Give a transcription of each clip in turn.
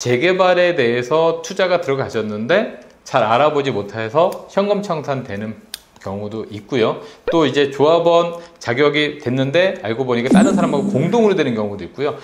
재개발에 대해서 투자가 들어가셨는데 잘 알아보지 못해서 현금 청산되는 경우도 있고요. 또 이제 조합원 자격이 됐는데 알고 보니까 다른 사람하고 공동으로 되는 경우도 있고요.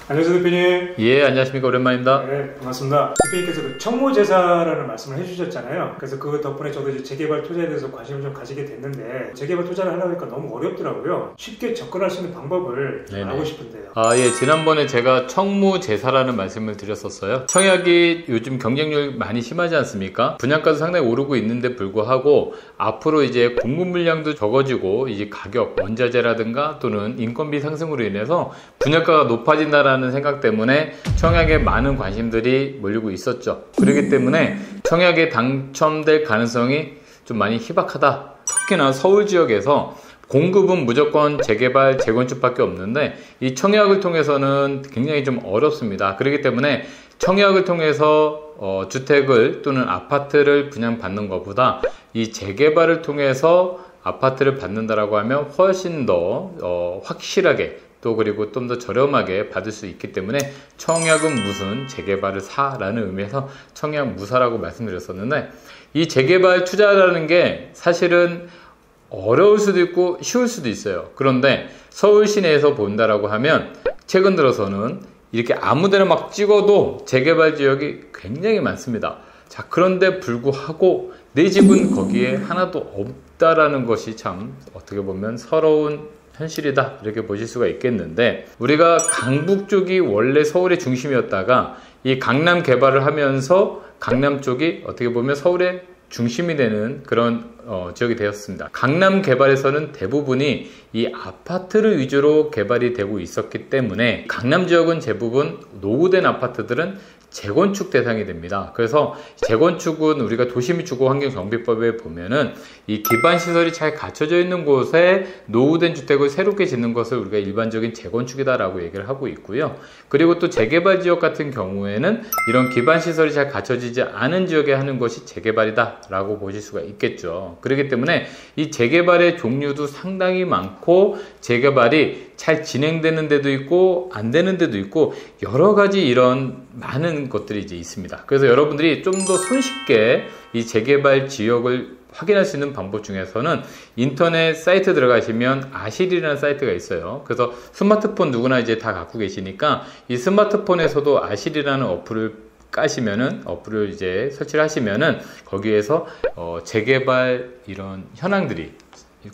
안녕하세요, 대표님. 예, 안녕하십니까. 오랜만입니다. 네, 반갑습니다. 대표님께서 그 청무제사라는 말씀을 해주셨잖아요. 그래서 그 덕분에 저도 이제 재개발 투자에 대해서 관심을 좀 가지게 됐는데, 재개발 투자를 하려고 하니까 너무 어렵더라고요. 쉽게 접근할 수 있는 방법을 알고 싶은데요. 예, 지난번에 제가 청무제사라는 말씀을 드렸었어요. 청약이 요즘 경쟁률 많이 심하지 않습니까? 분양가도 상당히 오르고 있는데 불구하고 앞으로 이제 공급 물량도 적어지고 이제 가격, 원자재라든가 또는 인건비 상승으로 인해서 분양가가 높아진다라는 생각 때문에 청약에 많은 관심들이 몰리고 있었죠. 그렇기 때문에 청약에 당첨될 가능성이 좀 많이 희박하다. 특히나 서울 지역에서 공급은 무조건 재개발, 재건축밖에 없는데 이 청약을 통해서는 굉장히 좀 어렵습니다. 그렇기 때문에 청약을 통해서 주택을 또는 아파트를 분양받는 것보다 이 재개발을 통해서 아파트를 받는다라고 하면 훨씬 더 확실하게 또 그리고 좀 더 저렴하게 받을 수 있기 때문에 청약은 무슨 재개발을 사라는 의미에서 청약 무사라고 말씀드렸었는데, 이 재개발 투자라는 게 사실은 어려울 수도 있고 쉬울 수도 있어요. 그런데 서울 시내에서 본다라고 하면 최근 들어서는 이렇게 아무데나 막 찍어도 재개발 지역이 굉장히 많습니다. 자, 그런데 불구하고 내 집은 거기에 하나도 없다라는 것이 참 어떻게 보면 서러운 현실이다, 이렇게 보실 수가 있겠는데, 우리가 강북 쪽이 원래 서울의 중심이었다가 이 강남 개발을 하면서 강남 쪽이 어떻게 보면 서울의 중심이 되는 그런 지역이 되었습니다. 강남 개발에서는 대부분이 이 아파트를 위주로 개발이 되고 있었기 때문에 강남 지역은 대부분 노후된 아파트들은 재건축 대상이 됩니다. 그래서 재건축은 우리가 도시및 주거환경정비법에 보면은 이 기반시설이 잘 갖춰져 있는 곳에 노후된 주택을 새롭게 짓는 것을 우리가 일반적인 재건축이다라고 얘기를 하고 있고요. 그리고 또 재개발 지역 같은 경우에는 이런 기반시설이 잘 갖춰지지 않은 지역에 하는 것이 재개발이다라고 보실 수가 있겠죠. 그렇기 때문에 이 재개발의 종류도 상당히 많고 재개발이 잘 진행되는 데도 있고 안 되는 데도 있고 여러 가지 이런 많은 것들이 이제 있습니다. 그래서 여러분들이 좀 더 손쉽게 이 재개발 지역을 확인할 수 있는 방법 중에서는 인터넷 사이트 들어가시면 아실이라는 사이트가 있어요. 그래서 스마트폰 누구나 이제 다 갖고 계시니까 이 스마트폰에서도 아실이라는 어플을 까시면은, 어플을 이제 설치를 하시면은 거기에서 재개발 이런 현황들이,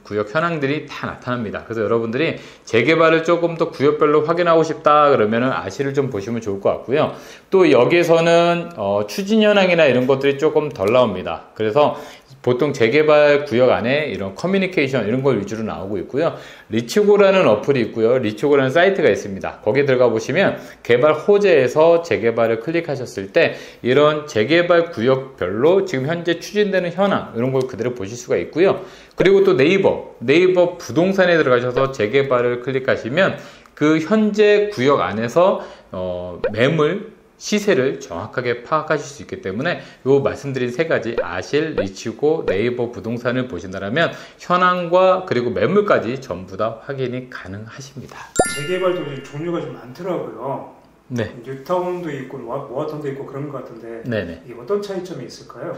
구역 현황들이 다 나타납니다. 그래서 여러분들이 재개발을 조금 더 구역별로 확인하고 싶다 그러면은 아실을 좀 보시면 좋을 것 같고요. 또 여기에서는 추진 현황이나 이런 것들이 조금 덜 나옵니다. 그래서 보통 재개발 구역 안에 이런 커뮤니케이션 이런 걸 위주로 나오고 있고요. 리치고라는 어플이 있고요. 리치고라는 사이트가 있습니다. 거기에 들어가 보시면 개발 호재에서 재개발을 클릭하셨을 때 이런 재개발 구역별로 지금 현재 추진되는 현황 이런 걸 그대로 보실 수가 있고요. 그리고 또 네이버 부동산에 들어가셔서 재개발을 클릭하시면 그 현재 구역 안에서 매물 시세를 정확하게 파악하실 수 있기 때문에 요 말씀드린 세 가지 아실, 리치고, 네이버 부동산을 보신다면 현황과 그리고 매물까지 전부 다 확인이 가능하십니다. 재개발도 종류가 좀 많더라고요. 네. 뉴타운도 있고 모아타운도 있고 그런 것 같은데, 네네. 이게 어떤 차이점이 있을까요?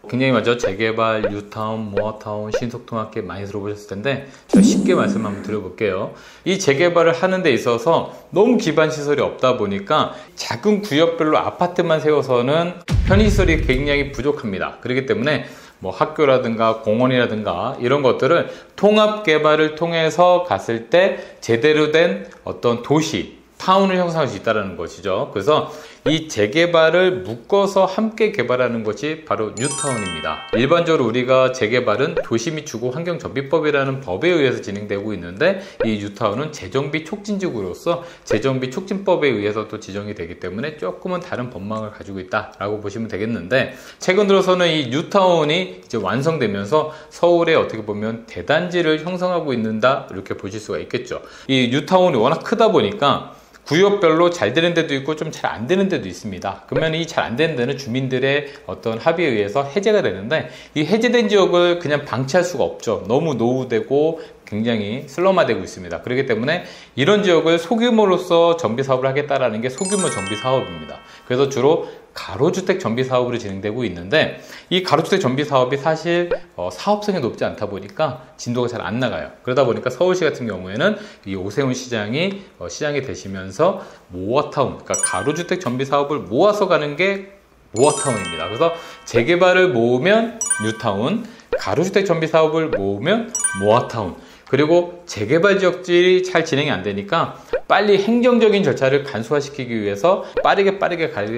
굉장히 많죠. 재개발, 뉴타운, 모아타운, 신속통합계 많이 들어보셨을 텐데 제가 쉽게 말씀 한번 드려볼게요. 이 재개발을 하는 데 있어서 너무 기반시설이 없다 보니까 작은 구역별로 아파트만 세워서는 편의시설이 굉장히 부족합니다. 그렇기 때문에 뭐 학교라든가 공원이라든가 이런 것들을 통합개발을 통해서 갔을 때 제대로 된 어떤 도시, 타운을 형성할 수 있다는 것이죠. 그래서 이 재개발을 묶어서 함께 개발하는 것이 바로 뉴타운입니다. 일반적으로 우리가 재개발은 도시 및 주거환경정비법이라는 법에 의해서 진행되고 있는데, 이 뉴타운은 재정비 촉진지구로서 재정비 촉진법에 의해서 또 지정이 되기 때문에 조금은 다른 법망을 가지고 있다라고 보시면 되겠는데, 최근 들어서는 이 뉴타운이 이제 완성되면서 서울에 어떻게 보면 대단지를 형성하고 있는다, 이렇게 보실 수가 있겠죠. 이 뉴타운이 워낙 크다 보니까 구역별로 잘 되는 데도 있고 좀 잘 안 되는 데도 있습니다. 그러면 이 잘 안 되는 데는 주민들의 어떤 합의에 의해서 해제가 되는데, 이 해제된 지역을 그냥 방치할 수가 없죠. 너무 노후되고 굉장히 슬럼화되고 있습니다. 그렇기 때문에 이런 지역을 소규모로서 정비 사업을 하겠다라는 게 소규모 정비 사업입니다. 그래서 주로 가로주택 정비 사업으로 진행되고 있는데, 이 가로주택 정비 사업이 사실 사업성이 높지 않다 보니까 진도가 잘 안 나가요. 그러다 보니까 서울시 같은 경우에는 이 오세훈 시장이 시장이 되시면서 모아타운, 그러니까 가로주택 정비 사업을 모아서 가는 게 모아타운입니다. 그래서 재개발을 모으면 뉴타운, 가로주택 정비 사업을 모으면 모아타운, 그리고 재개발 지역들이 잘 진행이 안 되니까 빨리 행정적인 절차를 간소화시키기 위해서 빠르게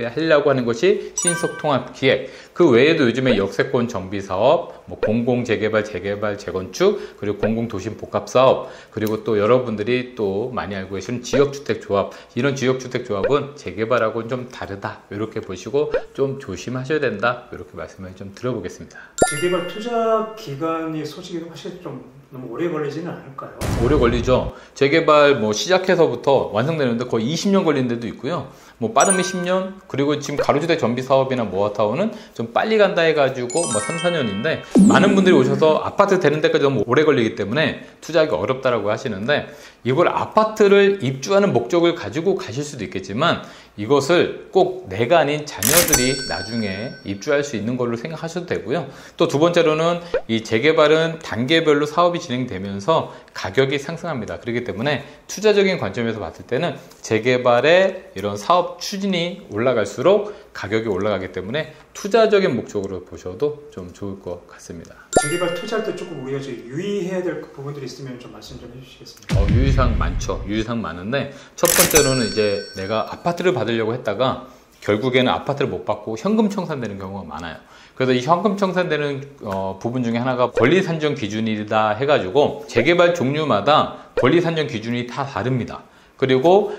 하려고 하는 것이 신속통합기획. 그 외에도 요즘에 역세권 정비사업, 공공재개발, 재건축, 그리고 공공도심복합사업, 그리고 또 여러분들이 또 많이 알고 계시는 지역주택조합. 이런 지역주택조합은 재개발하고는 좀 다르다, 이렇게 보시고 좀 조심하셔야 된다, 이렇게 말씀을 좀 드려보겠습니다. 재개발 투자 기간이 솔직히 사실 좀 너무 오래 걸리지는 않을까요? 오래 걸리죠. 재개발 시작해서부터 완성되는데 거의 20년 걸리는 데도 있고요. 빠르면 10년, 그리고 지금 가로주택 정비 사업이나 모아타운은 좀 빨리 간다 해가지고 3, 4년인데, 많은 분들이 오셔서 아파트 되는 데까지 너무 오래 걸리기 때문에 투자하기 어렵다라고 하시는데, 이걸 아파트를 입주하는 목적을 가지고 가실 수도 있겠지만, 이것을 꼭 내가 아닌 자녀들이 나중에 입주할 수 있는 걸로 생각하셔도 되고요. 또 두 번째로는 이 재개발은 단계별로 사업이 진행되면서 가격이 상승합니다. 그렇기 때문에 투자적인 관점에서 봤을 때는 재개발의 이런 사업 추진이 올라갈수록 가격이 올라가기 때문에 투자적인 목적으로 보셔도 좀 좋을 것 같습니다. 재개발 투자할 때 조금 우리가 유의해야 될 부분들이 있으면 좀 말씀 좀 해주시겠습니까? 유의사항 많죠. 유의사항 많은데, 첫 번째로는 이제 내가 아파트를 받으려고 했다가 결국에는 아파트를 못 받고 현금 청산되는 경우가 많아요. 그래서 이 현금 청산되는 부분 중에 하나가 권리 산정 기준이다 해가지고, 재개발 종류마다 권리 산정 기준이 다 다릅니다. 그리고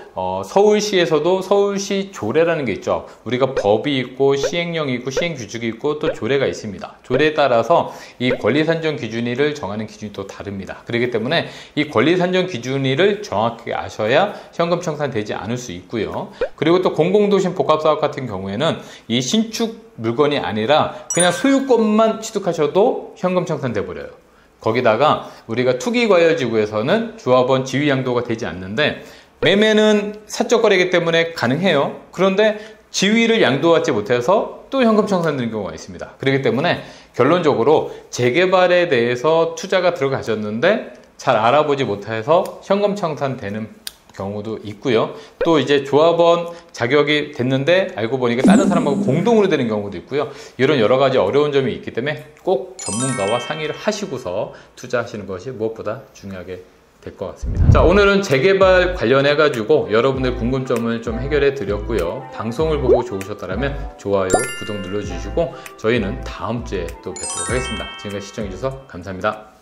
서울시에서도 서울시 조례라는 게 있죠. 우리가 법이 있고 시행령이 있고 시행규칙이 있고 또 조례가 있습니다. 조례에 따라서 이 권리산정 기준위를 정하는 기준이 또 다릅니다. 그렇기 때문에 이 권리산정 기준위를 정확히 아셔야 현금 청산되지 않을 수 있고요. 그리고 또 공공도심 복합사업 같은 경우에는 이 신축 물건이 아니라 그냥 소유권만 취득하셔도 현금 청산돼 버려요. 거기다가 우리가 투기과열지구에서는 조합원 지위양도가 되지 않는데, 매매는 사적 거래이기 때문에 가능해요. 그런데 지위를 양도하지 못해서 또 현금 청산되는 경우가 있습니다. 그렇기 때문에 결론적으로 재개발에 대해서 투자가 들어가셨는데 잘 알아보지 못해서 현금 청산되는 경우도 있고요. 또 이제 조합원 자격이 됐는데 알고 보니까 다른 사람하고 공동으로 되는 경우도 있고요. 이런 여러 가지 어려운 점이 있기 때문에 꼭 전문가와 상의를 하시고서 투자하시는 것이 무엇보다 중요하게 될 것 같습니다. 자, 오늘은 재개발 관련해 가지고 여러분들 궁금점을 좀 해결해 드렸고요. 방송을 보고 좋으셨다면 좋아요, 구독 눌러주시고 저희는 다음 주에 또 뵙도록 하겠습니다. 지금까지 시청해 주셔서 감사합니다.